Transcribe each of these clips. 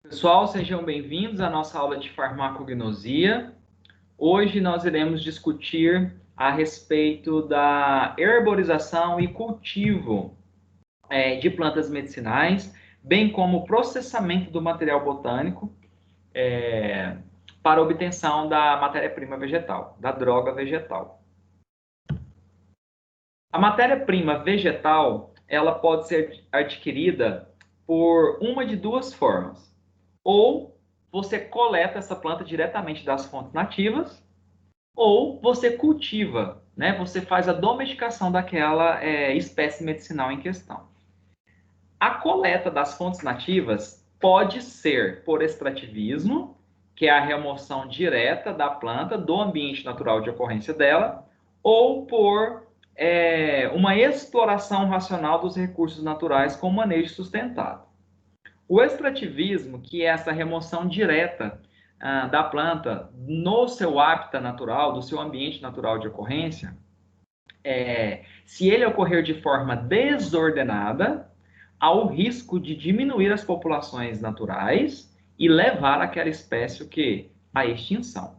Pessoal, sejam bem-vindos à nossa aula de farmacognosia. Hoje nós iremos discutir a respeito da herborização e cultivo de plantas medicinais, bem como o processamento do material botânico para obtenção da matéria-prima vegetal, da droga vegetal. A matéria-prima vegetal, ela pode ser adquirida por uma de duas formas. Ou você coleta essa planta diretamente das fontes nativas, ou você cultiva, né? Você faz a domesticação daquela espécie medicinal em questão. A coleta das fontes nativas pode ser por extrativismo, que é a remoção direta da planta do ambiente natural de ocorrência dela, ou por uma exploração racional dos recursos naturais com manejo sustentado. O extrativismo, que é essa remoção direta da planta no seu hábitat natural, do seu ambiente natural de ocorrência, se ele ocorrer de forma desordenada, há o risco de diminuir as populações naturais e levar aquela espécie à extinção.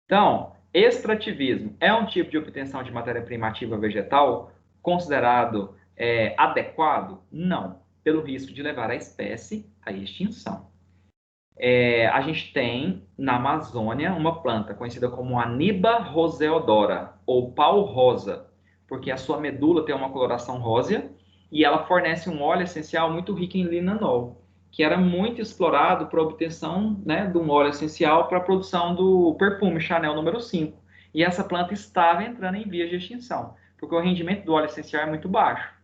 Então, extrativismo é um tipo de obtenção de matéria-prima ativa vegetal considerado adequado? Não, pelo risco de levar a espécie à extinção. A gente tem na Amazônia uma planta conhecida como Aniba roseodora, ou pau-rosa, porque a sua medula tem uma coloração rósea e ela fornece um óleo essencial muito rico em linanol, que era muito explorado para a obtenção, né, de um óleo essencial para a produção do perfume Chanel número 5. E essa planta estava entrando em vias de extinção, porque o rendimento do óleo essencial é muito baixo.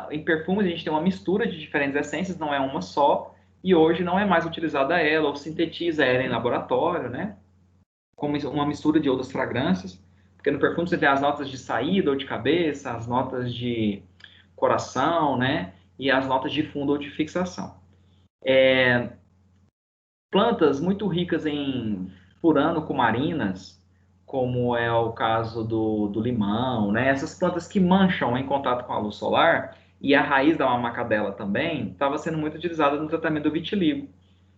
Em perfumes a gente tem uma mistura de diferentes essências, não é uma só, e hoje não é mais utilizada ela, ou sintetiza ela em laboratório, né? Como uma mistura de outras fragrâncias, porque no perfume você tem as notas de saída ou de cabeça, as notas de coração, né? E as notas de fundo ou de fixação. Plantas muito ricas em furanocumarinas, como é o caso do limão, né? Essas plantas que mancham em contato com a luz solar, e a raiz da mamacadela também, estava sendo muito utilizada no tratamento do vitiligo.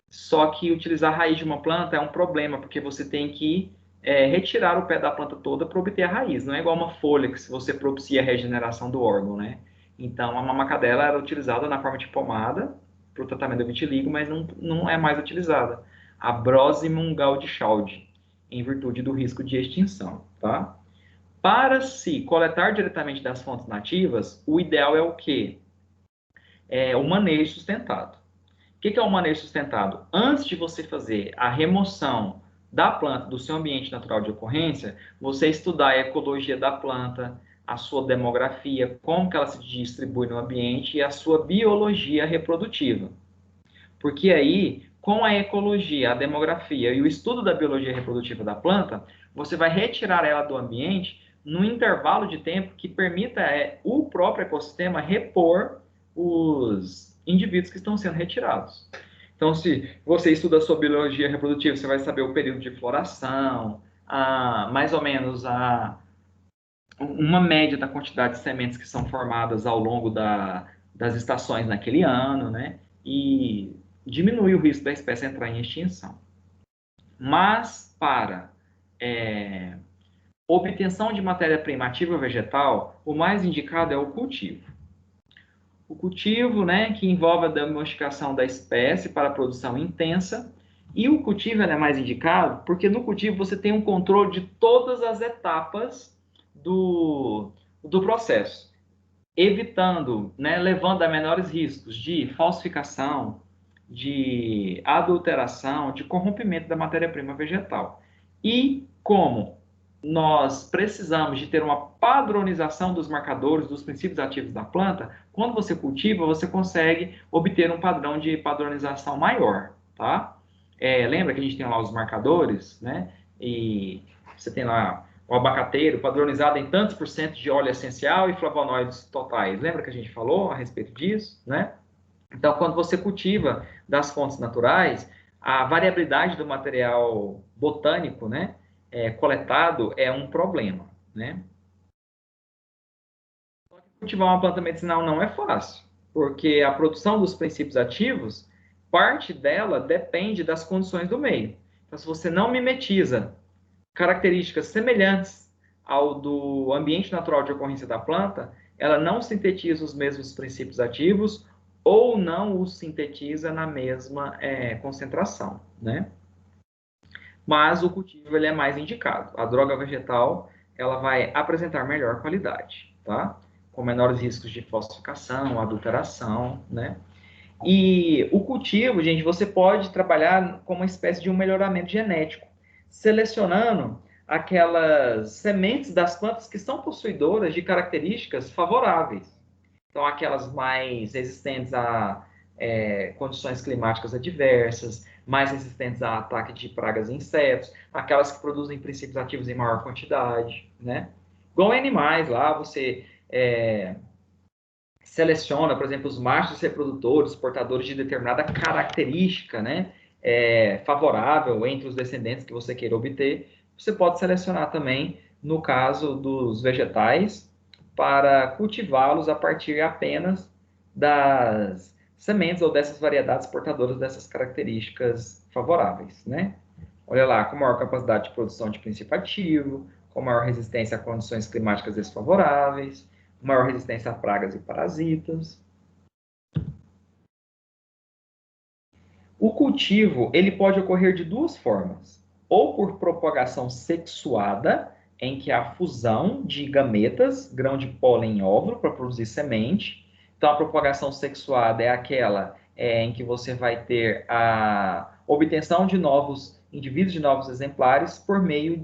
Só que utilizar a raiz de uma planta é um problema, porque você tem que retirar o pé da planta toda para obter a raiz. Não é igual uma folha, que se você propicia a regeneração do órgão, né? Então, a mamacadela era utilizada na forma de pomada para o tratamento do vitiligo, mas não é mais utilizada. A Brosimum gaudichaudi, em virtude do risco de extinção, tá? Para se coletar diretamente das fontes nativas, o ideal é o quê? É o manejo sustentado. O que é o manejo sustentado? Antes de você fazer a remoção da planta do seu ambiente natural de ocorrência, você estudar a ecologia da planta, a sua demografia, como que ela se distribui no ambiente e a sua biologia reprodutiva. Porque aí, com a ecologia, a demografia e o estudo da biologia reprodutiva da planta, você vai retirar ela do ambiente num intervalo de tempo que permita o próprio ecossistema repor os indivíduos que estão sendo retirados. Então, se você estuda a sua biologia reprodutiva, você vai saber o período de floração, mais ou menos uma média da quantidade de sementes que são formadas ao longo das estações naquele ano, né? E diminui o risco da espécie entrar em extinção. Mas para obtenção de matéria-prima ativa vegetal, o mais indicado é o cultivo. O cultivo, né, que envolve a domesticação da espécie para a produção intensa, e o cultivo é mais indicado porque no cultivo você tem um controle de todas as etapas do processo, evitando, né, levando a menores riscos de falsificação, de adulteração, de corrompimento da matéria-prima vegetal. E como nós precisamos de ter uma padronização dos marcadores, dos princípios ativos da planta, quando você cultiva, você consegue obter um padrão de padronização maior, tá? Lembra que a gente tem lá os marcadores, né? E você tem lá o abacateiro padronizado em tantos por cento de óleo essencial e flavonoides totais. Lembra que a gente falou a respeito disso, né? Então, quando você cultiva das fontes naturais, a variabilidade do material botânico, né, coletado é um problema, né? Cultivar uma planta medicinal não é fácil, porque a produção dos princípios ativos parte dela depende das condições do meio. Então, se você não mimetiza características semelhantes ao do ambiente natural de ocorrência da planta, ela não sintetiza os mesmos princípios ativos ou não os sintetiza na mesma concentração, né? Mas o cultivo ele é mais indicado. A droga vegetal ela vai apresentar melhor qualidade, tá? Com menores riscos de falsificação, adulteração, né? E o cultivo, gente, você pode trabalhar com uma espécie de um melhoramento genético, selecionando aquelas sementes das plantas que são possuidoras de características favoráveis. Então, aquelas mais resistentes a condições climáticas adversas, mais resistentes a ataque de pragas e insetos, aquelas que produzem princípios ativos em maior quantidade, né? Igual animais, lá você seleciona, por exemplo, os machos reprodutores, portadores de determinada característica, né, favorável entre os descendentes que você queira obter. Você pode selecionar também, no caso dos vegetais, para cultivá-los a partir apenas das sementes ou dessas variedades portadoras dessas características favoráveis, né? Olha lá, com maior capacidade de produção de princípio ativo, com maior resistência a condições climáticas desfavoráveis, maior resistência a pragas e parasitas. O cultivo ele pode ocorrer de duas formas, ou por propagação sexuada, em que há fusão de gametas, grão de pólen em óvulo, para produzir semente. Então, a propagação sexuada é aquela em que você vai ter a obtenção de novos indivíduos, de novos exemplares, por meio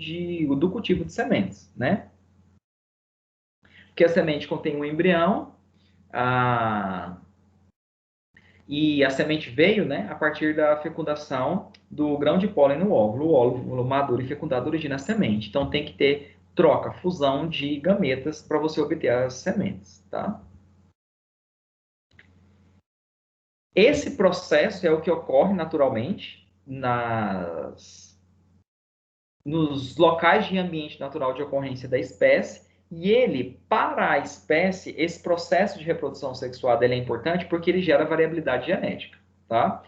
do cultivo de sementes, né? Porque a semente contém um embrião, e a semente veio, né, a partir da fecundação do grão de pólen no óvulo. O óvulo maduro e fecundado origina a semente. Então tem que ter troca, fusão de gametas para você obter as sementes, tá? Esse processo é o que ocorre naturalmente nos locais de ambiente natural de ocorrência da espécie. E ele, para a espécie, esse processo de reprodução sexuada ele é importante porque ele gera variabilidade genética, tá?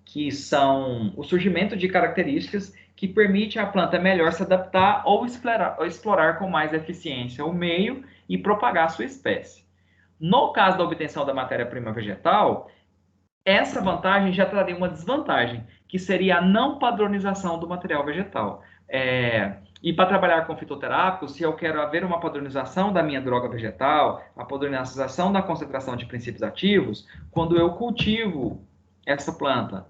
Que são o surgimento de características que permite à planta melhor se adaptar ou explorar com mais eficiência o meio e propagar a sua espécie. No caso da obtenção da matéria-prima vegetal, essa vantagem já traria uma desvantagem, que seria a não padronização do material vegetal. E para trabalhar com fitoterápicos, se eu quero haver uma padronização da minha droga vegetal, a padronização da concentração de princípios ativos, quando eu cultivo essa planta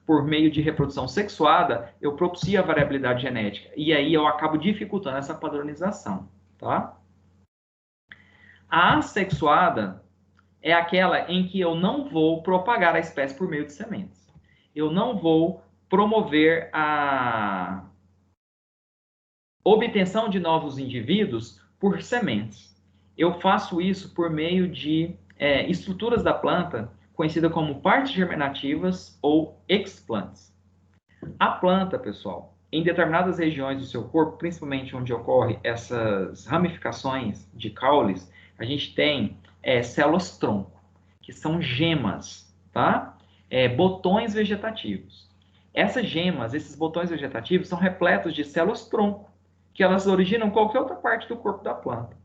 por meio de reprodução sexuada, eu propicio a variabilidade genética. E aí eu acabo dificultando essa padronização, tá? A assexuada é aquela em que eu não vou propagar a espécie por meio de sementes. Eu não vou promover a obtenção de novos indivíduos por sementes. Eu faço isso por meio de estruturas da planta, conhecida como partes germinativas ou explantes. A planta, pessoal, em determinadas regiões do seu corpo, principalmente onde ocorrem essas ramificações de caules, a gente tem células-tronco, que são gemas, tá? Botões vegetativos. Essas gemas, esses botões vegetativos, são repletos de células-tronco, que elas originam qualquer outra parte do corpo da planta.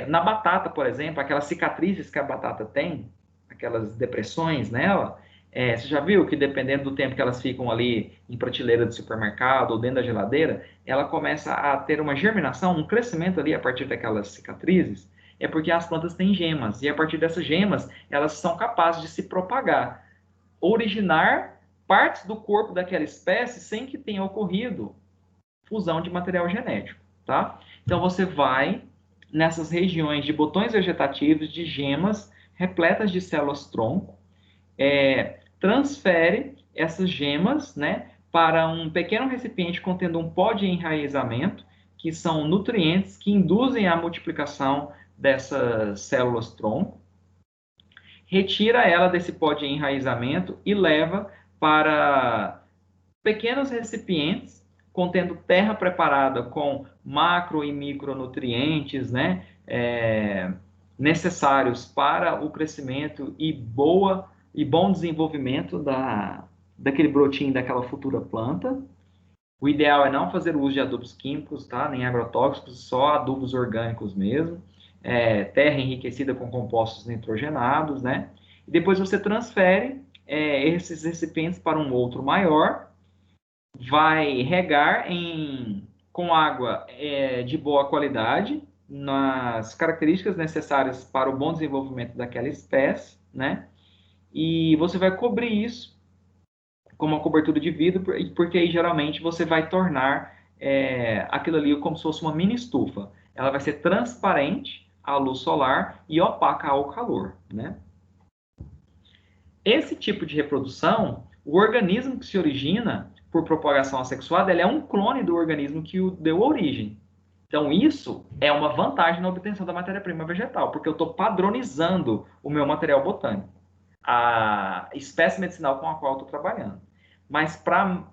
Na batata, por exemplo, aquelas cicatrizes que a batata tem, aquelas depressões nela, você já viu que dependendo do tempo que elas ficam ali em prateleira de supermercado ou dentro da geladeira, ela começa a ter uma germinação, um crescimento ali a partir daquelas cicatrizes? É porque as plantas têm gemas, e a partir dessas gemas, elas são capazes de se propagar, originar partes do corpo daquela espécie sem que tenha ocorrido fusão de material genético, tá? Então você vai nessas regiões de botões vegetativos, de gemas repletas de células-tronco, transfere essas gemas, né, para um pequeno recipiente contendo um pó de enraizamento, que são nutrientes que induzem a multiplicação dessas células-tronco, retira ela desse pó de enraizamento e leva para pequenos recipientes contendo terra preparada com macro e micronutrientes, né, necessários para o crescimento e boa e bom desenvolvimento daquele brotinho daquela futura planta. O ideal é não fazer uso de adubos químicos, tá? Nem agrotóxicos, só adubos orgânicos mesmo. Terra enriquecida com compostos nitrogenados, né? E depois você transfere esses recipientes para um outro maior, vai regar com água de boa qualidade, nas características necessárias para o bom desenvolvimento daquela espécie, né? E você vai cobrir isso com uma cobertura de vidro, porque aí geralmente você vai tornar aquilo ali como se fosse uma mini estufa. Ela vai ser transparente à luz solar e opaca ao calor, né? Esse tipo de reprodução, o organismo que se origina por propagação assexuada, ele é um clone do organismo que o deu origem. Então, isso é uma vantagem na obtenção da matéria-prima vegetal, porque eu estou padronizando o meu material botânico, a espécie medicinal com a qual eu estou trabalhando. Mas para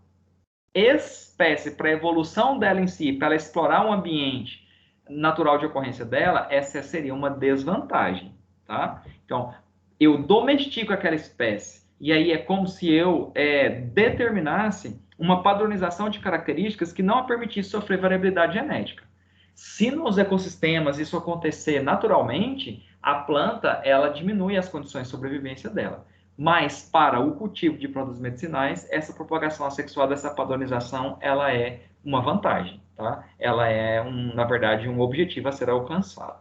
espécie, para a evolução dela em si, para ela explorar um ambiente natural de ocorrência dela, essa seria uma desvantagem, tá? Então, eu domestico aquela espécie, e aí é como se eu determinasse uma padronização de características que não a permitisse sofrer variabilidade genética. Se nos ecossistemas isso acontecer naturalmente, a planta ela diminui as condições de sobrevivência dela. Mas para o cultivo de plantas medicinais, essa propagação assexuada, essa padronização, ela é uma vantagem, tá? Ela é, na verdade, um objetivo a ser alcançado.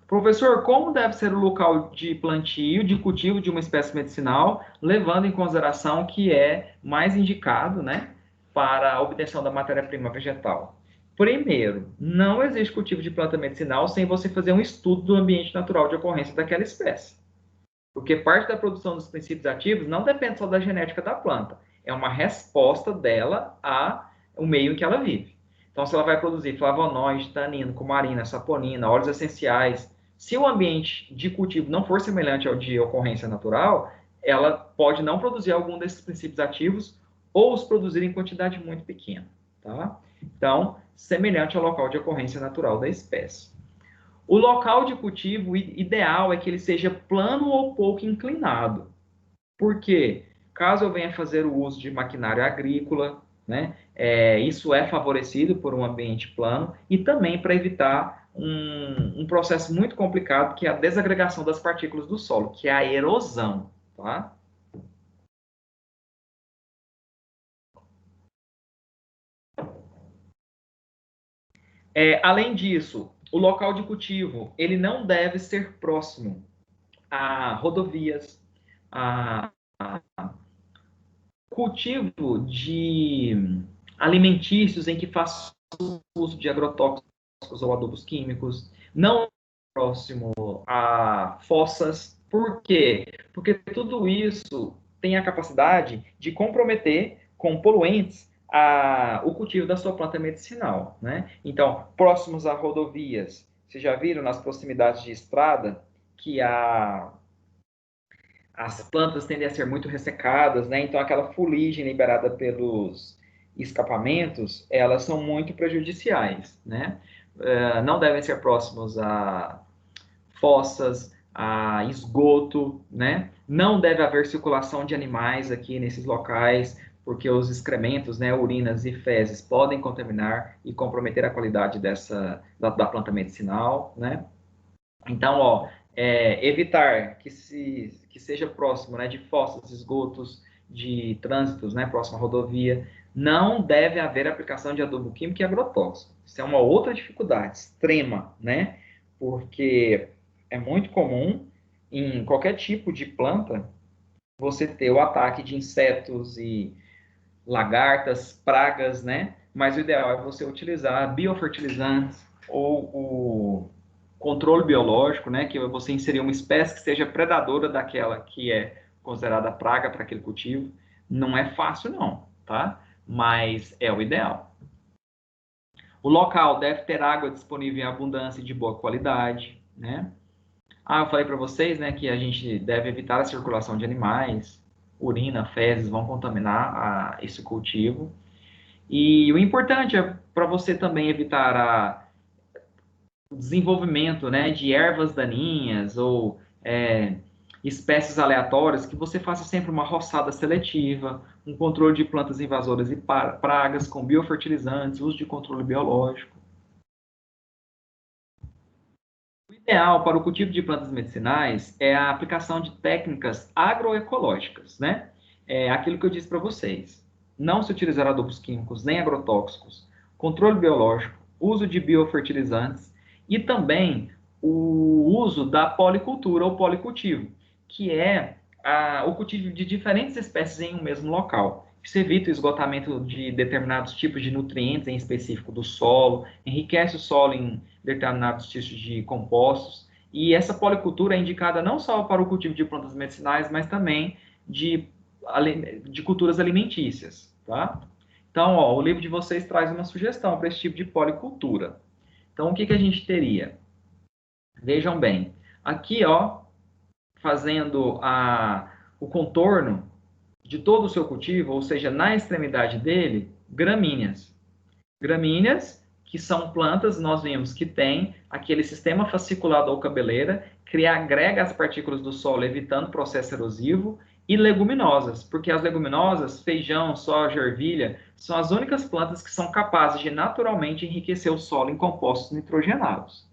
Professor, como deve ser o local de plantio, de cultivo de uma espécie medicinal, levando em consideração que é mais indicado, né, para a obtenção da matéria-prima vegetal? Primeiro, não existe cultivo de planta medicinal sem você fazer um estudo do ambiente natural de ocorrência daquela espécie. Porque parte da produção dos princípios ativos não depende só da genética da planta, é uma resposta dela ao meio em que ela vive. Então, se ela vai produzir flavonoide, tanino, cumarina, saponina, óleos essenciais, se o ambiente de cultivo não for semelhante ao de ocorrência natural, ela pode não produzir algum desses princípios ativos ou os produzir em quantidade muito pequena, tá? Então, semelhante ao local de ocorrência natural da espécie. O local de cultivo ideal é que ele seja plano ou pouco inclinado. Por quê? Caso eu venha fazer o uso de maquinário agrícola, né, isso é favorecido por um ambiente plano e também para evitar um processo muito complicado que é a desagregação das partículas do solo, que é a erosão, tá? Além disso, o local de cultivo ele não deve ser próximo a rodovias, a cultivo de alimentícios em que faça uso de agrotóxicos ou adubos químicos, não próximo a fossas. Por quê? Porque tudo isso tem a capacidade de comprometer com poluentes o cultivo da sua planta medicinal, né? Então, próximos a rodovias, vocês já viram nas proximidades de estrada que as plantas tendem a ser muito ressecadas, né? Então aquela fuligem liberada pelos escapamentos, elas são muito prejudiciais, né? Não devem ser próximos a fossas, a esgoto, né? Não deve haver circulação de animais aqui nesses locais, porque os excrementos, né, urinas e fezes podem contaminar e comprometer a qualidade da planta medicinal, né? Então, ó, evitar que seja próximo, né, de fossas, esgotos, de trânsitos, né, próximo à rodovia. Não deve haver aplicação de adubo químico e agrotóxico. Isso é uma outra dificuldade extrema, né? Porque é muito comum em qualquer tipo de planta você ter o ataque de insetos e lagartas, pragas, né? Mas o ideal é você utilizar biofertilizantes ou o controle biológico, né? Que é você inserir uma espécie que seja predadora daquela que é considerada praga para aquele cultivo. Não é fácil, não, tá? Mas é o ideal. O local deve ter água disponível em abundância e de boa qualidade, né? Eu falei para vocês, né, que a gente deve evitar a circulação de animais, urina, fezes vão contaminar esse cultivo. E o importante é para você também evitar o desenvolvimento, né, de ervas daninhas ou espécies aleatórias, que você faça sempre uma roçada seletiva, um controle de plantas invasoras e pragas com biofertilizantes, uso de controle biológico. O ideal para o cultivo de plantas medicinais é a aplicação de técnicas agroecológicas, né? É aquilo que eu disse para vocês. Não se utilizar adubos químicos nem agrotóxicos, controle biológico, uso de biofertilizantes e também o uso da policultura ou policultivo, que é o cultivo de diferentes espécies em um mesmo local. Isso evita o esgotamento de determinados tipos de nutrientes em específico do solo, enriquece o solo em determinados tipos de compostos. E essa policultura é indicada não só para o cultivo de plantas medicinais, mas também de, de culturas alimentícias, tá? Então, ó, o livro de vocês traz uma sugestão para esse tipo de policultura. Então, o que a gente teria? Vejam bem, aqui, ó, fazendo o contorno de todo o seu cultivo, ou seja, na extremidade dele, gramíneas. Gramíneas, que são plantas, nós vimos que tem aquele sistema fasciculado ou cabeleira, que agrega as partículas do solo, evitando o processo erosivo, e leguminosas, porque as leguminosas, feijão, soja, ervilha, são as únicas plantas que são capazes de naturalmente enriquecer o solo em compostos nitrogenados.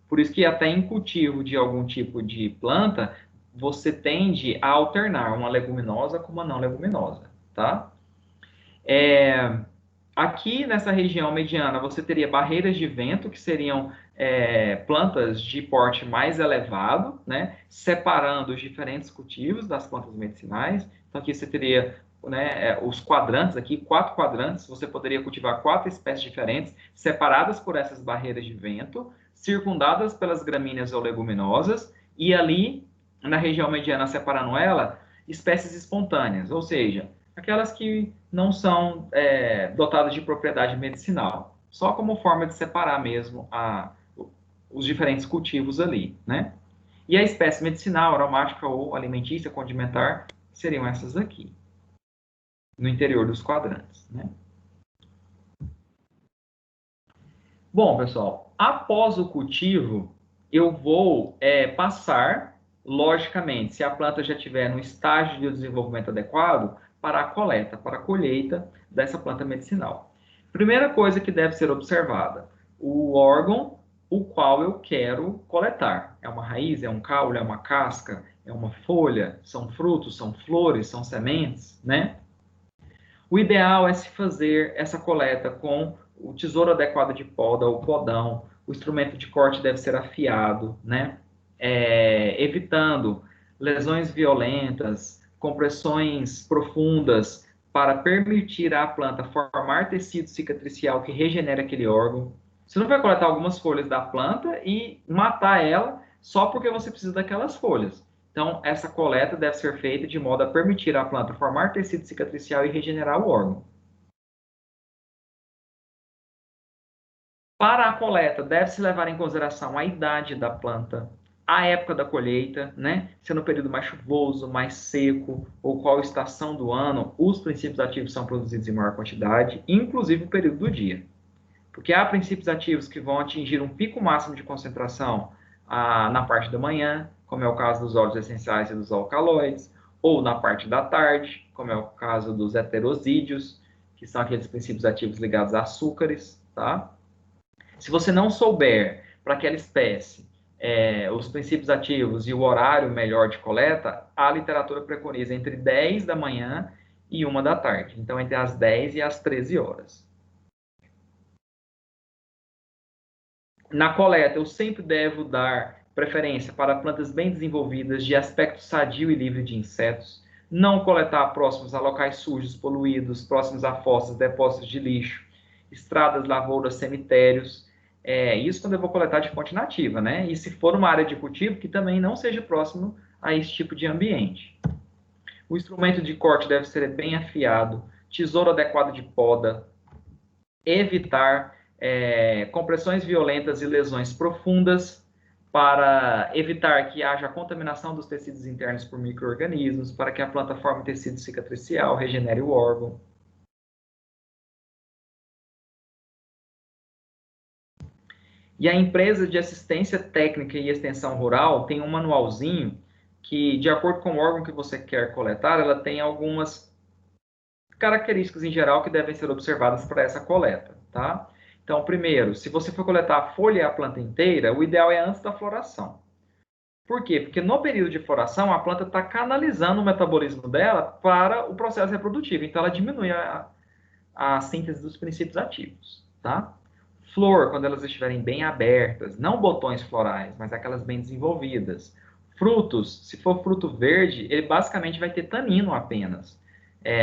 Por isso que até em cultivo de algum tipo de planta, você tende a alternar uma leguminosa com uma não leguminosa, tá? Aqui nessa região mediana, você teria barreiras de vento, que seriam plantas de porte mais elevado, né, separando os diferentes cultivos das plantas medicinais. Então, aqui você teria, né, os quadrantes, aqui, 4 quadrantes, você poderia cultivar 4 espécies diferentes, separadas por essas barreiras de vento, circundadas pelas gramíneas ou leguminosas, e ali, na região mediana, separando ela, espécies espontâneas, ou seja, aquelas que não são dotadas de propriedade medicinal, só como forma de separar mesmo os diferentes cultivos ali, né? E a espécie medicinal, aromática ou alimentícia, condimentar, seriam essas aqui, no interior dos quadrantes, né? Bom, pessoal, após o cultivo, eu vou passar, logicamente, se a planta já estiver no estágio de desenvolvimento adequado, para a coleta, para a colheita dessa planta medicinal. Primeira coisa que deve ser observada, o órgão o qual eu quero coletar. É uma raiz, é um caule, é uma casca, é uma folha, são frutos, são flores, são sementes, né? O ideal é se fazer essa coleta com o tesouro adequado de poda, o podão, o instrumento de corte deve ser afiado, né? Evitando lesões violentas, compressões profundas, para permitir à planta formar tecido cicatricial que regenere aquele órgão. Você não vai coletar algumas folhas da planta e matar ela só porque você precisa daquelas folhas. Então, essa coleta deve ser feita de modo a permitir à planta formar tecido cicatricial e regenerar o órgão. Para a coleta, deve-se levar em consideração a idade da planta, a época da colheita, né? Se é no período mais chuvoso, mais seco, ou qual estação do ano, os princípios ativos são produzidos em maior quantidade, inclusive o período do dia. Porque há princípios ativos que vão atingir um pico máximo de concentração na parte da manhã, como é o caso dos óleos essenciais e dos alcaloides, ou na parte da tarde, como é o caso dos heterosídeos, que são aqueles princípios ativos ligados a açúcares, tá? Se você não souber para aquela espécie os princípios ativos e o horário melhor de coleta, a literatura preconiza entre 10 da manhã e 1 da tarde. Então, entre as 10 e as 13 horas. Na coleta, eu sempre devo dar preferência para plantas bem desenvolvidas, de aspecto sadio e livre de insetos. Não coletar próximos a locais sujos, poluídos, próximos a fossas, depósitos de lixo, estradas, lavouras, cemitérios. Isso quando eu vou coletar de fonte nativa, né? E se for uma área de cultivo, que também não seja próximo a esse tipo de ambiente. O instrumento de corte deve ser bem afiado, tesouro adequado de poda, evitar compressões violentas e lesões profundas, para evitar que haja contaminação dos tecidos internos por micro-organismos, para que a planta forme tecido cicatricial, regenere o órgão. E a empresa de assistência técnica e extensão rural tem um manualzinho que, de acordo com o órgão que você quer coletar, ela tem algumas características em geral que devem ser observadas para essa coleta, tá? Então, primeiro, se você for coletar a folha e a planta inteira, o ideal é antes da floração. Por quê? Porque no período de floração, a planta está canalizando o metabolismo dela para o processo reprodutivo. Então, ela diminui a síntese dos princípios ativos, tá? Flor, quando elas estiverem bem abertas, não botões florais, mas aquelas bem desenvolvidas. Frutos, se for fruto verde, ele basicamente vai ter tanino apenas.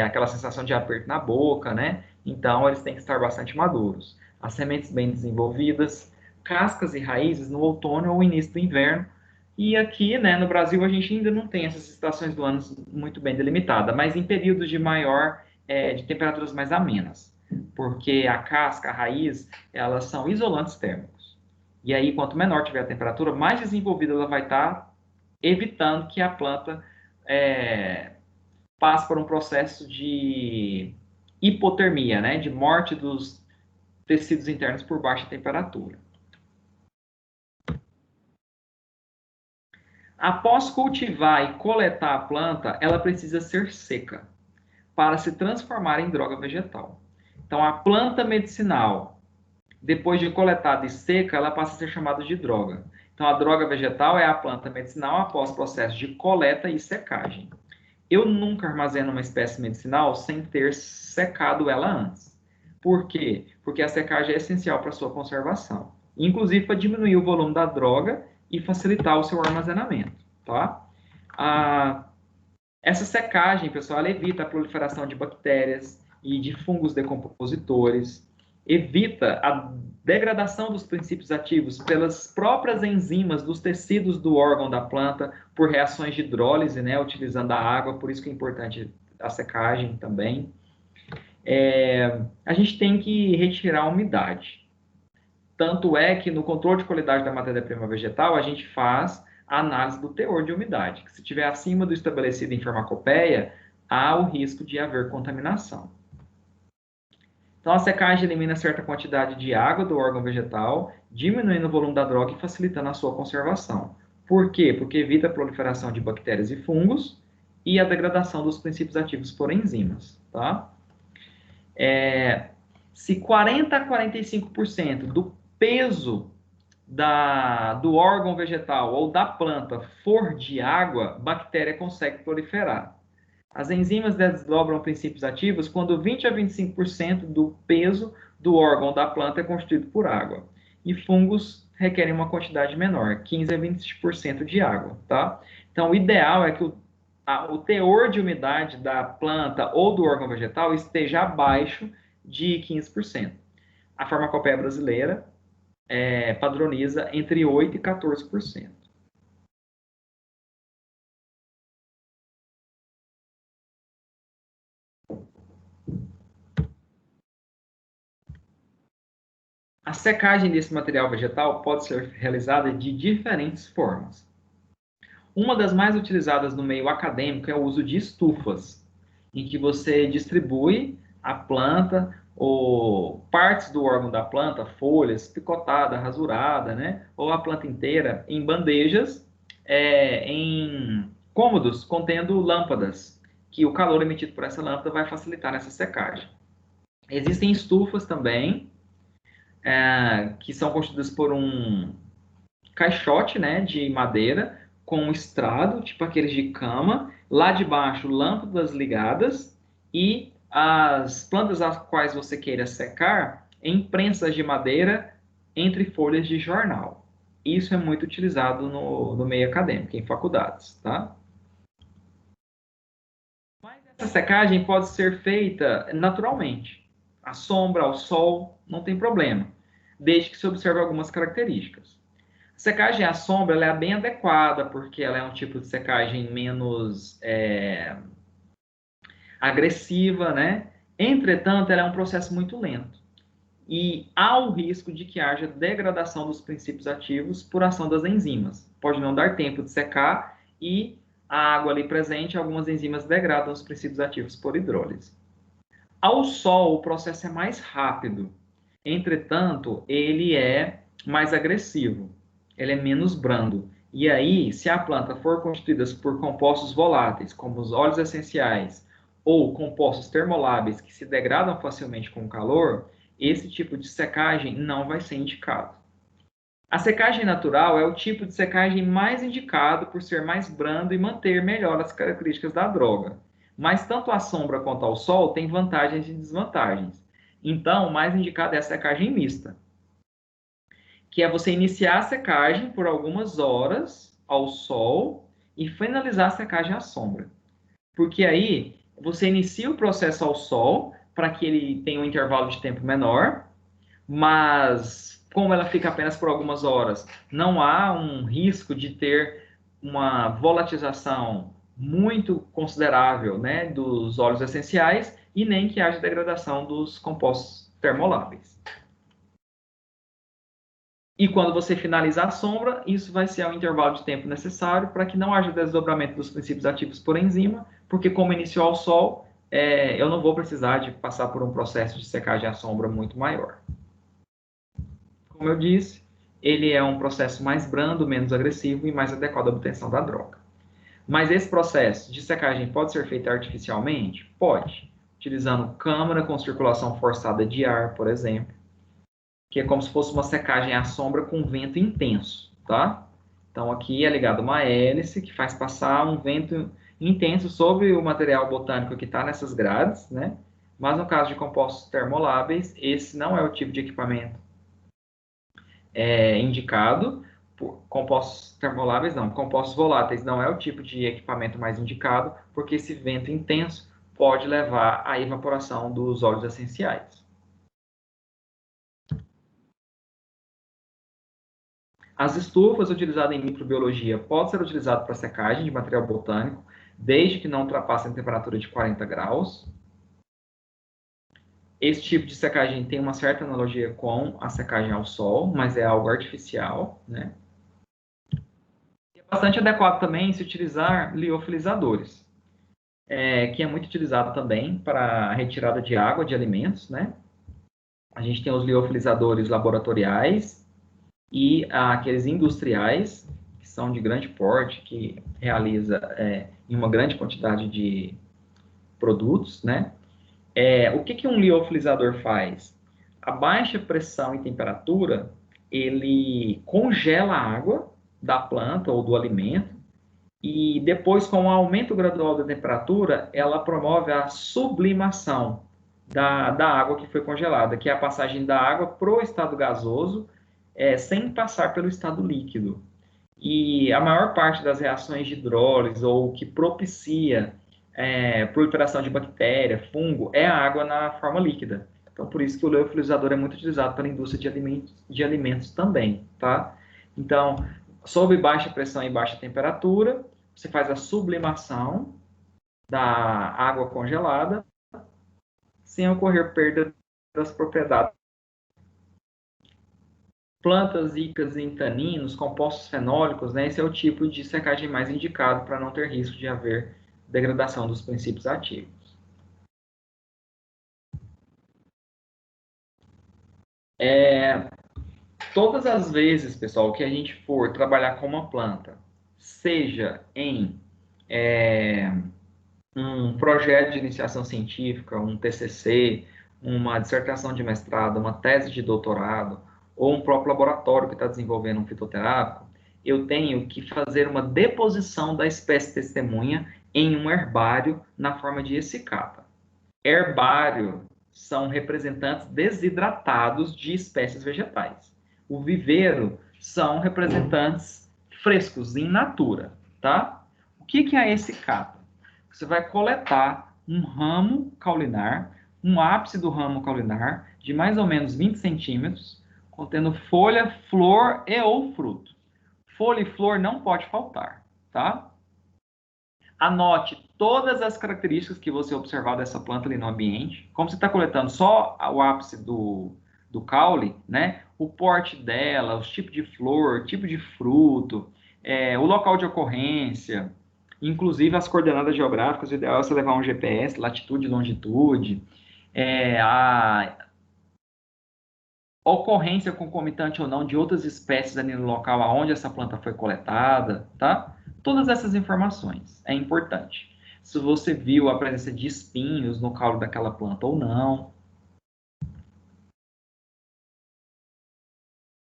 Aquela sensação de aperto na boca, né? Então, eles têm que estar bastante maduros. As sementes bem desenvolvidas, cascas e raízes no outono ou início do inverno. E aqui, né, no Brasil, a gente ainda não tem essas estações do ano muito bem delimitadas, mas em períodos de de temperaturas mais amenas, porque a casca, a raiz, elas são isolantes térmicos. E aí, quanto menor tiver a temperatura, mais desenvolvida ela vai estar, evitando que a planta passe por um processo de hipotermia, né, de morte dos tecidos internos por baixa temperatura. Após cultivar e coletar a planta, ela precisa ser seca para se transformar em droga vegetal. Então, a planta medicinal, depois de coletada e seca, ela passa a ser chamada de droga. Então, a droga vegetal é a planta medicinal após processo de coleta e secagem. Eu nunca armazeno uma espécie medicinal sem ter secado ela antes. Por quê? Porque a secagem é essencial para a sua conservação, inclusive para diminuir o volume da droga e facilitar o seu armazenamento, tá? Essa secagem, pessoal, ela evita a proliferação de bactérias e de fungos decompositores, evita a degradação dos princípios ativos pelas próprias enzimas dos tecidos do órgão da planta, por reações de hidrólise, né, utilizando a água, por isso que é importante a secagem também. A gente tem que retirar a umidade. Tanto é que no controle de qualidade da matéria-prima vegetal, a gente faz a análise do teor de umidade, que se estiver acima do estabelecido em farmacopeia, há o risco de haver contaminação. Então, a secagem elimina certa quantidade de água do órgão vegetal, diminuindo o volume da droga e facilitando a sua conservação. Por quê? Porque evita a proliferação de bactérias e fungos e a degradação dos princípios ativos por enzimas, tá? Se 40 a 45% do peso do órgão vegetal ou da planta for de água, bactéria consegue proliferar. As enzimas desdobram princípios ativos quando 20 a 25% do peso do órgão da planta é constituído por água. E fungos requerem uma quantidade menor, 15 a 20% de água, tá? Então, o ideal é que o teor de umidade da planta ou do órgão vegetal esteja abaixo de 15%. A farmacopeia brasileira padroniza entre 8% e 14%. A secagem desse material vegetal pode ser realizada de diferentes formas. Uma das mais utilizadas no meio acadêmico é o uso de estufas, em que você distribui a planta ou partes do órgão da planta, folhas, picotada, rasurada, né? Ou a planta inteira em bandejas, em cômodos contendo lâmpadas, que o calor emitido por essa lâmpada vai facilitar essa secagem. Existem estufas também, que são constituídas por um caixote, né, de madeira com um estrado, tipo aqueles de cama, lá de baixo lâmpadas ligadas e as plantas às quais você queira secar em prensas de madeira entre folhas de jornal. Isso é muito utilizado no meio acadêmico, em faculdades, tá? Mas essa secagem pode ser feita naturalmente, à sombra, ao sol, não tem problema, desde que se observe algumas características. A secagem à sombra ela é bem adequada, porque ela é um tipo de secagem menos agressiva, né? Entretanto, ela é um processo muito lento. E há o risco de que haja degradação dos princípios ativos por ação das enzimas. Pode não dar tempo de secar e a água ali presente, algumas enzimas degradam os princípios ativos por hidrólise. Ao sol, o processo é mais rápido. Entretanto, ele é mais agressivo, ele é menos brando. E aí, se a planta for constituída por compostos voláteis, como os óleos essenciais, ou compostos termoláveis que se degradam facilmente com o calor, esse tipo de secagem não vai ser indicado. A secagem natural é o tipo de secagem mais indicado por ser mais brando e manter melhor as características da droga. Mas tanto a sombra quanto ao sol têm vantagens e desvantagens. Então, o mais indicado é a secagem mista, que é você iniciar a secagem por algumas horas ao sol e finalizar a secagem à sombra. Porque aí você inicia o processo ao sol para que ele tenha um intervalo de tempo menor, mas como ela fica apenas por algumas horas, não há um risco de ter uma volatilização muito considerável, né, dos óleos essenciais e nem que haja degradação dos compostos termoláveis. E quando você finalizar a sombra, isso vai ser o intervalo de tempo necessário para que não haja desdobramento dos princípios ativos por enzima, porque como iniciou ao sol, eu não vou precisar de passar por um processo de secagem à sombra muito maior. Como eu disse, ele é um processo mais brando, menos agressivo e mais adequado à obtenção da droga. Mas esse processo de secagem pode ser feito artificialmente? Pode, utilizando câmara com circulação forçada de ar, por exemplo, que é como se fosse uma secagem à sombra com vento intenso, tá? Então aqui é ligado uma hélice que faz passar um vento intenso sobre o material botânico que está nessas grades, né? Mas no caso de compostos termoláveis, esse não é o tipo de equipamento indicado. Compostos termoláveis não, compostos voláteis não é o tipo de equipamento mais indicado, porque esse vento intenso pode levar à evaporação dos óleos essenciais. As estufas utilizadas em microbiologia podem ser utilizadas para secagem de material botânico, desde que não ultrapassem a temperatura de 40 graus. Esse tipo de secagem tem uma certa analogia com a secagem ao sol, mas é algo artificial, né? É bastante adequado também se utilizar liofilizadores, que é muito utilizado também para a retirada de água de alimentos, né? A gente tem os liofilizadores laboratoriais e aqueles industriais, que são de grande porte, que realiza em uma grande quantidade de produtos, né? O que um liofilizador faz? A baixa pressão e temperatura, ele congela a água da planta ou do alimento e depois, com o aumento gradual da temperatura, ela promove a sublimação da água que foi congelada, que é a passagem da água para o estado gasoso, sem passar pelo estado líquido. E a maior parte das reações de hidrólise ou que propicia proliferação de bactéria, fungo, é a água na forma líquida. Então, por isso que o liofilizador é muito utilizado pela indústria de alimentos também, tá? Então, sob baixa pressão e baixa temperatura, você faz a sublimação da água congelada sem ocorrer perda das propriedades. Plantas ricas em taninos, compostos fenólicos, né? Esse é o tipo de secagem mais indicado para não ter risco de haver degradação dos princípios ativos. Todas as vezes, pessoal, que a gente for trabalhar com uma planta, seja em um projeto de iniciação científica, um TCC, uma dissertação de mestrado, uma tese de doutorado, ou um próprio laboratório que está desenvolvendo um fitoterápico, eu tenho que fazer uma deposição da espécie testemunha em um herbário na forma de essicata. Herbário são representantes desidratados de espécies vegetais. O viveiro são representantes frescos, in natura, tá? O que é a essicata? Você vai coletar um ramo caulinar, um ápice do ramo caulinar, de mais ou menos 20 centímetros, contendo folha, flor e ou fruto. Folha e flor não pode faltar, tá? Anote todas as características que você observar dessa planta ali no ambiente. Como você está coletando só o ápice do caule, né? O porte dela, os tipos de flor, tipo de fruto, o local de ocorrência, inclusive as coordenadas geográficas. O ideal é você levar um GPS, latitude e longitude, a ocorrência concomitante ou não de outras espécies ali no local aonde essa planta foi coletada, tá? Todas essas informações é importante. Se você viu a presença de espinhos no caule daquela planta ou não.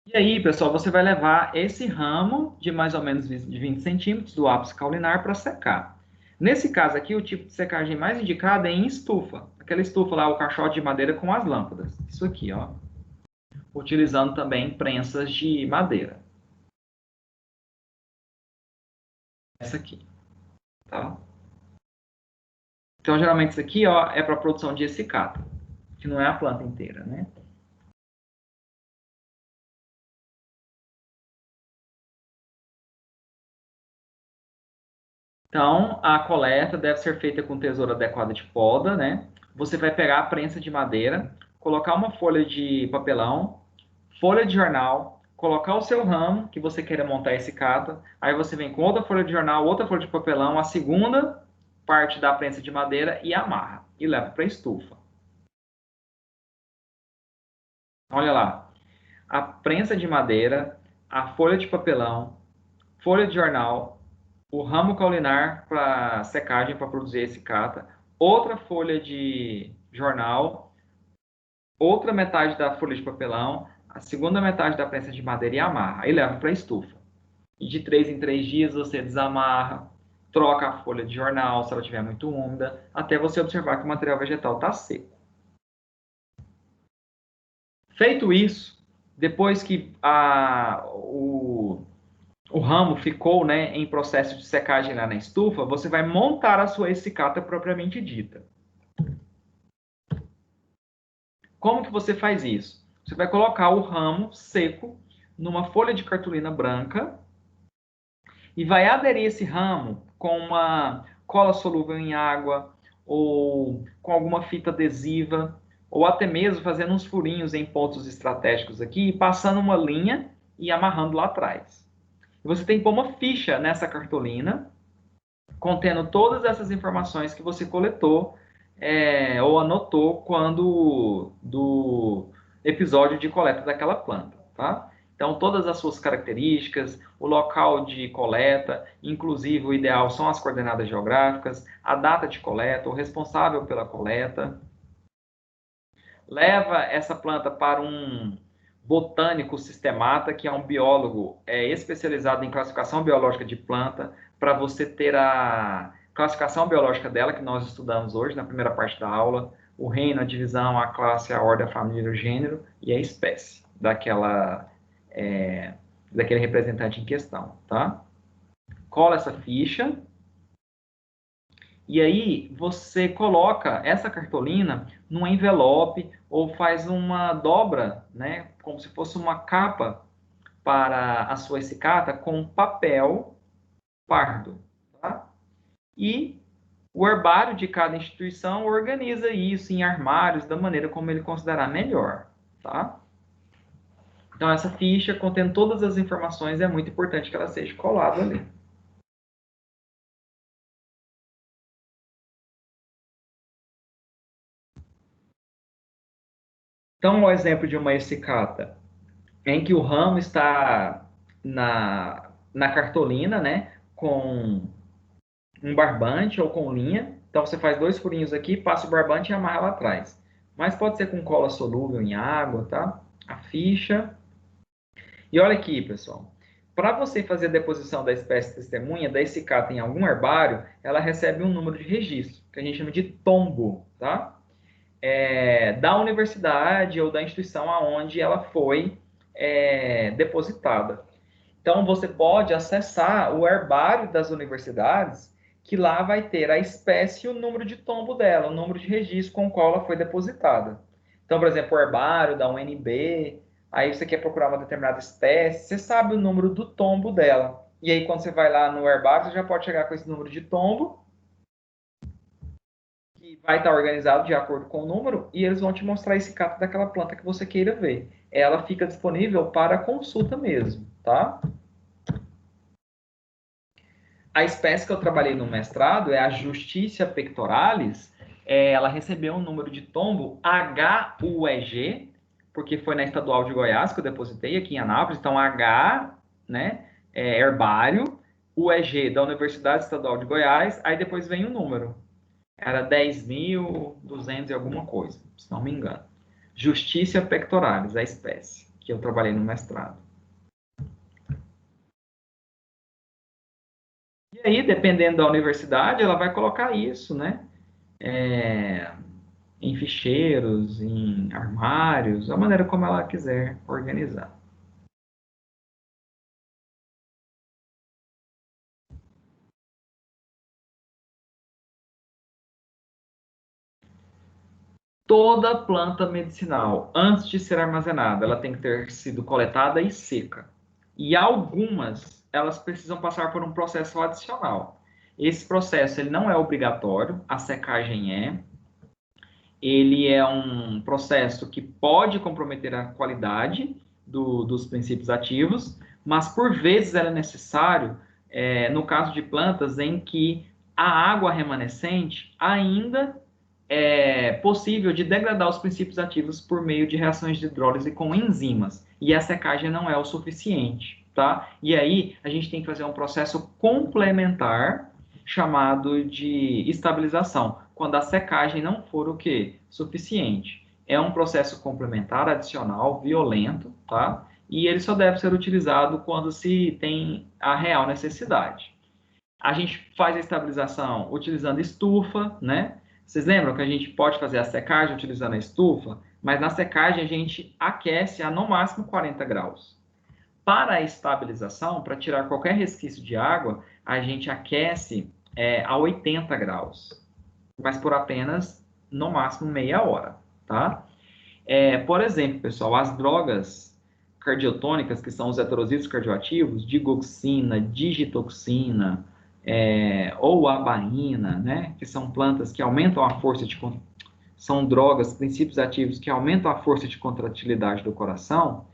E aí, pessoal, você vai levar esse ramo de mais ou menos de 20 centímetros do ápice caulinar para secar. Nesse caso aqui, o tipo de secagem mais indicado é em estufa. Aquela estufa lá, o caixote de madeira com as lâmpadas. Isso aqui, ó. Utilizando também prensas de madeira. Essa aqui, tá? Então, geralmente isso aqui, ó, é para produção de essicata, que não é a planta inteira, né? Então, a coleta deve ser feita com tesoura adequada de poda, né? Você vai pegar a prensa de madeira, colocar uma folha de papelão, folha de jornal, colocar o seu ramo que você queira montar esse cata, aí você vem com outra folha de jornal, outra folha de papelão, a segunda parte da prensa de madeira e amarra e leva para a estufa. Olha lá, a prensa de madeira, a folha de papelão, folha de jornal, o ramo caulinar para secagem para produzir esse cata, outra folha de jornal, outra metade da folha de papelão, a segunda metade da prensa de madeira e amarra. Aí leva para a estufa. E de 3 em 3 dias você desamarra, troca a folha de jornal se ela estiver muito úmida, até você observar que o material vegetal está seco. Feito isso, depois que o ramo ficou, né, em processo de secagem lá na estufa, você vai montar a sua essicata propriamente dita. Como que você faz isso? Você vai colocar o ramo seco numa folha de cartolina branca e vai aderir esse ramo com uma cola solúvel em água ou com alguma fita adesiva ou até mesmo fazendo uns furinhos em pontos estratégicos aqui, passando uma linha e amarrando lá atrás. Você tem que pôr uma ficha nessa cartolina contendo todas essas informações que você coletou ou anotou quando do episódio de coleta daquela planta, tá? Então, todas as suas características, o local de coleta, inclusive o ideal são as coordenadas geográficas, a data de coleta, o responsável pela coleta. Leva essa planta para um botânico sistemata, que é um biólogo especializado em classificação biológica de planta, para você ter a classificação biológica dela, que nós estudamos hoje na primeira parte da aula, o reino, a divisão, a classe, a ordem, a família, o gênero e a espécie daquele representante em questão, tá? Cola essa ficha e aí você coloca essa cartolina num envelope ou faz uma dobra, né, como se fosse uma capa para a sua essicata com papel pardo, tá? E o herbário de cada instituição organiza isso em armários da maneira como ele considerar melhor, tá? Então essa ficha contendo todas as informações é muito importante que ela seja colada ali. Então, um exemplo de uma essicata em que o ramo está na cartolina, né, com um barbante ou com linha. Então você faz 2 furinhos aqui, passa o barbante e amarra lá atrás. Mas pode ser com cola solúvel em água, tá? A ficha. E olha aqui, pessoal. Para você fazer a deposição da espécie testemunha da essicata em algum herbário, ela recebe um número de registro, que a gente chama de tombo, tá? Da universidade ou da instituição aonde ela foi depositada. Então, você pode acessar o herbário das universidades, que lá vai ter a espécie e o número de tombo dela, o número de registro com o qual ela foi depositada. Então, por exemplo, o herbário da UNB, aí você quer procurar uma determinada espécie, você sabe o número do tombo dela. E aí, quando você vai lá no herbário, você já pode chegar com esse número de tombo, que vai estar organizado de acordo com o número, e eles vão te mostrar esse cato daquela planta que você queira ver. Ela fica disponível para consulta mesmo, tá? A espécie que eu trabalhei no mestrado é a Justicia pectoralis. Ela recebeu um número de tombo HUEG, porque foi na Estadual de Goiás que eu depositei, aqui em Anápolis. Então, H, né, é herbário, o EG da Universidade Estadual de Goiás, aí depois vem o número. Era 10.200 e alguma coisa, se não me engano. Justiça pectoralis, a espécie, que eu trabalhei no mestrado. E aí, dependendo da universidade, ela vai colocar isso, né? Em ficheiros, em armários, a maneira como ela quiser organizar. Toda planta medicinal, antes de ser armazenada, ela tem que ter sido coletada e seca. E algumas, elas precisam passar por um processo adicional. Esse processo ele não é obrigatório, a secagem é. Ele é um processo que pode comprometer a qualidade dos princípios ativos, mas por vezes é necessário, no caso de plantas em que a água remanescente ainda é possível de degradar os princípios ativos por meio de reações de hidrólise com enzimas, e a secagem não é o suficiente, tá? E aí a gente tem que fazer um processo complementar chamado de estabilização, quando a secagem não for o quê? Suficiente. É um processo complementar, adicional, violento, tá? E ele só deve ser utilizado quando se tem a real necessidade. A gente faz a estabilização utilizando estufa, né? Vocês lembram que a gente pode fazer a secagem utilizando a estufa, mas na secagem a gente aquece a no máximo 40 graus. Para a estabilização, para tirar qualquer resquício de água, a gente aquece a 80 graus, mas por apenas no máximo meia hora, tá? Por exemplo, pessoal, as drogas cardiotônicas, que são os heterosídeos cardioativos, digoxina, digitoxina, ou abaína, né, que são plantas que aumentam a força de... São drogas, princípios ativos que aumentam a força de contratilidade do coração.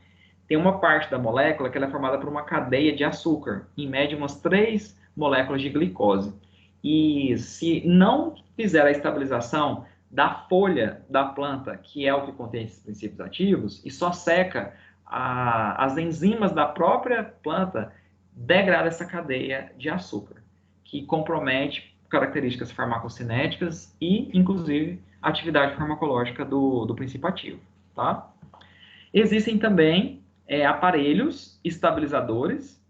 Tem uma parte da molécula que ela é formada por uma cadeia de açúcar, em média umas 3 moléculas de glicose. E se não fizer a estabilização da folha da planta, que é o que contém esses princípios ativos, e só seca, as enzimas da própria planta degradam essa cadeia de açúcar, que compromete características farmacocinéticas e, inclusive, a atividade farmacológica do princípio ativo, tá? Existem também aparelhos estabilizadores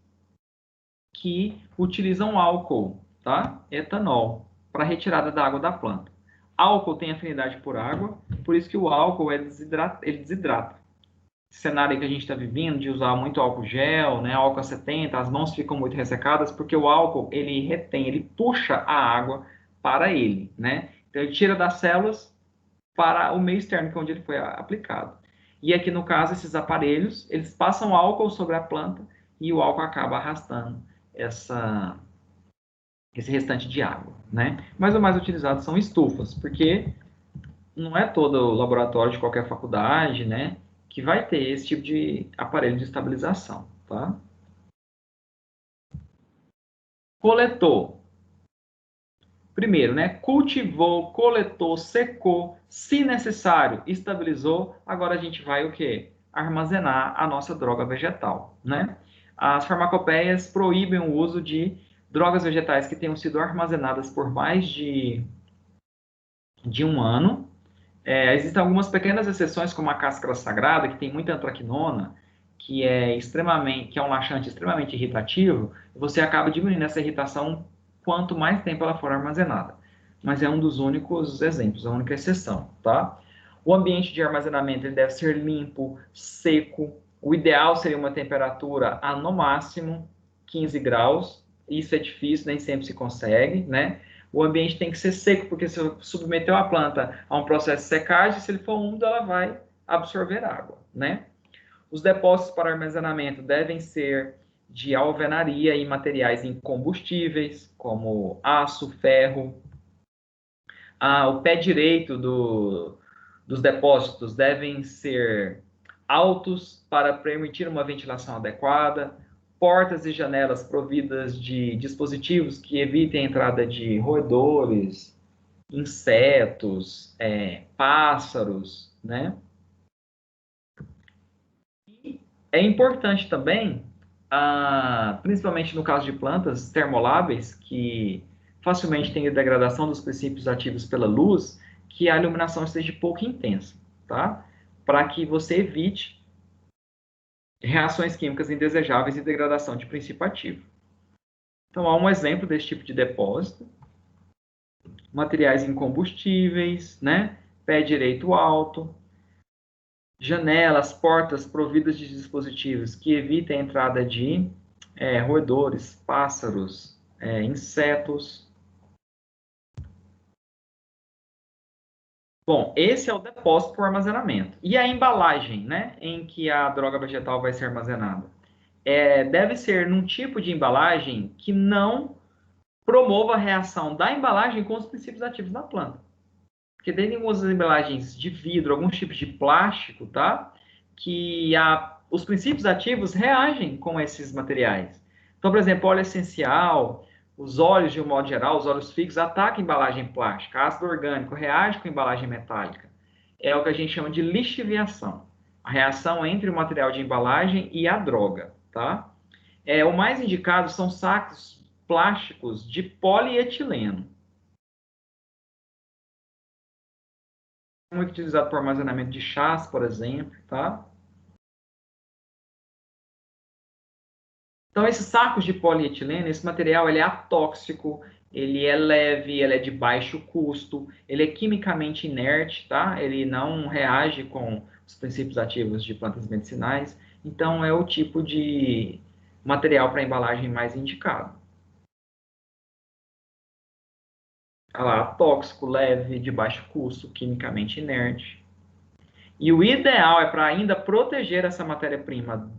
que utilizam álcool, tá? Etanol, para retirada da água da planta. Álcool tem afinidade por água, por isso que o álcool ele desidrata. Esse cenário que a gente está vivendo de usar muito álcool gel, né, álcool a 70, as mãos ficam muito ressecadas porque o álcool ele retém, ele puxa a água para ele, né? Então ele tira das células para o meio externo, que é onde ele foi aplicado. E aqui no caso esses aparelhos, eles passam álcool sobre a planta e o álcool acaba arrastando esse restante de água, né? Mas o mais utilizado são estufas, porque não é todo laboratório de qualquer faculdade, né, que vai ter esse tipo de aparelho de estabilização, tá? Coletor. Primeiro, né, cultivou, coletou, secou, se necessário, estabilizou. Agora a gente vai o quê? Armazenar a nossa droga vegetal, né? As farmacopeias proíbem o uso de drogas vegetais que tenham sido armazenadas por mais de um ano. Existem algumas pequenas exceções, como a cáscara sagrada, que tem muita antraquinona, que é um laxante extremamente irritativo, e você acaba diminuindo essa irritação quanto mais tempo ela for armazenada. Mas é um dos únicos exemplos, a única exceção, tá? O ambiente de armazenamento ele deve ser limpo, seco. O ideal seria uma temperatura a no máximo 15 graus. Isso é difícil, nem sempre se consegue, né? O ambiente tem que ser seco, porque se eu submeter a planta a um processo de secagem, se ele for úmido, ela vai absorver água, né? Os depósitos para armazenamento devem ser de alvenaria e materiais incombustíveis, como aço, ferro. O pé direito dos depósitos devem ser altos para permitir uma ventilação adequada, portas e janelas providas de dispositivos que evitem a entrada de roedores, insetos, pássaros, né? É importante também, principalmente no caso de plantas termoláveis, que facilmente têm degradação dos princípios ativos pela luz, que a iluminação esteja pouco intensa, tá? Para que você evite reações químicas indesejáveis e degradação de princípio ativo. Então, há um exemplo desse tipo de depósito. Materiais incombustíveis, né? Pé direito alto, janelas, portas providas de dispositivos que evitem a entrada de roedores, pássaros, insetos. Bom, esse é o depósito por armazenamento. E a embalagem, né, em que a droga vegetal vai ser armazenada? Deve ser num tipo de embalagem que não promova a reação da embalagem com os princípios ativos da planta. Porque tem algumas embalagens de vidro, alguns tipos de plástico, tá? Que os princípios ativos reagem com esses materiais. Então, por exemplo, óleo essencial, os óleos de um modo geral, os óleos fixos, atacam embalagem plástica. Ácido orgânico reage com embalagem metálica. É o que a gente chama de lixiviação. A reação entre o material de embalagem e a droga, tá? O mais indicado são sacos plásticos de polietileno. Muito utilizado para armazenamento de chás, por exemplo, tá? Então, esses sacos de polietileno, esse material, ele é atóxico, ele é leve, ele é de baixo custo, ele é quimicamente inerte, tá? Ele não reage com os princípios ativos de plantas medicinais. Então, é o tipo de material para embalagem mais indicado. Olha lá, tóxico, leve, de baixo custo, quimicamente inerte. E o ideal é para ainda proteger essa matéria-prima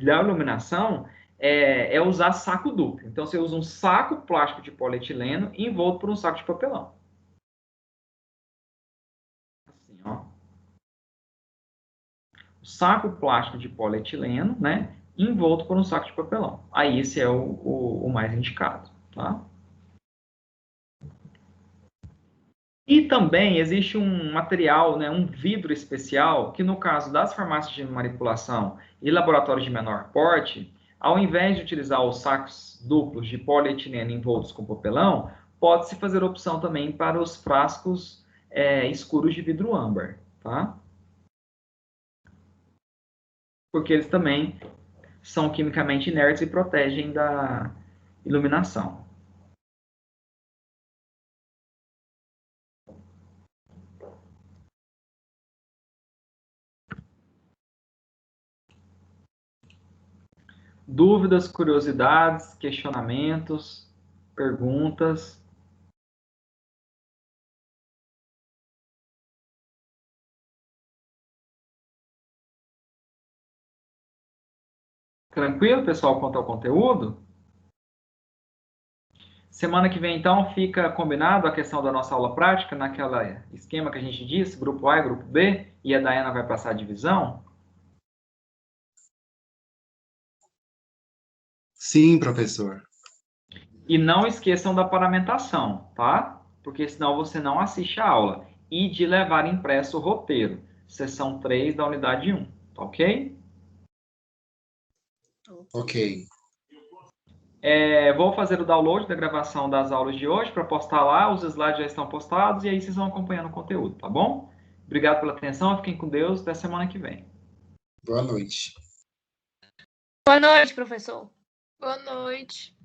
da iluminação, usar saco duplo. Então, você usa um saco plástico de polietileno envolto por um saco de papelão. Assim, ó. O saco plástico de polietileno, né? Envolto por um saco de papelão. Aí, esse é o mais indicado, tá? E também existe um material, né, um vidro especial, que no caso das farmácias de manipulação e laboratórios de menor porte, ao invés de utilizar os sacos duplos de polietileno envoltos com papelão, pode-se fazer opção também para os frascos escuros de vidro âmbar, tá? Porque eles também são quimicamente inertes e protegem da iluminação. Dúvidas, curiosidades, questionamentos, perguntas? Tranquilo, pessoal, quanto ao conteúdo? Semana que vem, então, fica combinado a questão da nossa aula prática, naquela esquema que a gente disse, grupo A e grupo B, e a Daiana vai passar a divisão? Sim, professor. E não esqueçam da paramentação, tá? Porque senão você não assiste a aula. E de levar impresso o roteiro, seção 3 da unidade 1, tá ok? Ok. Vou fazer o download da gravação das aulas de hoje para postar lá, os slides já estão postados e aí vocês vão acompanhando o conteúdo, tá bom? Obrigado pela atenção, fiquem com Deus, até semana que vem. Boa noite. Boa noite, professor. Boa noite.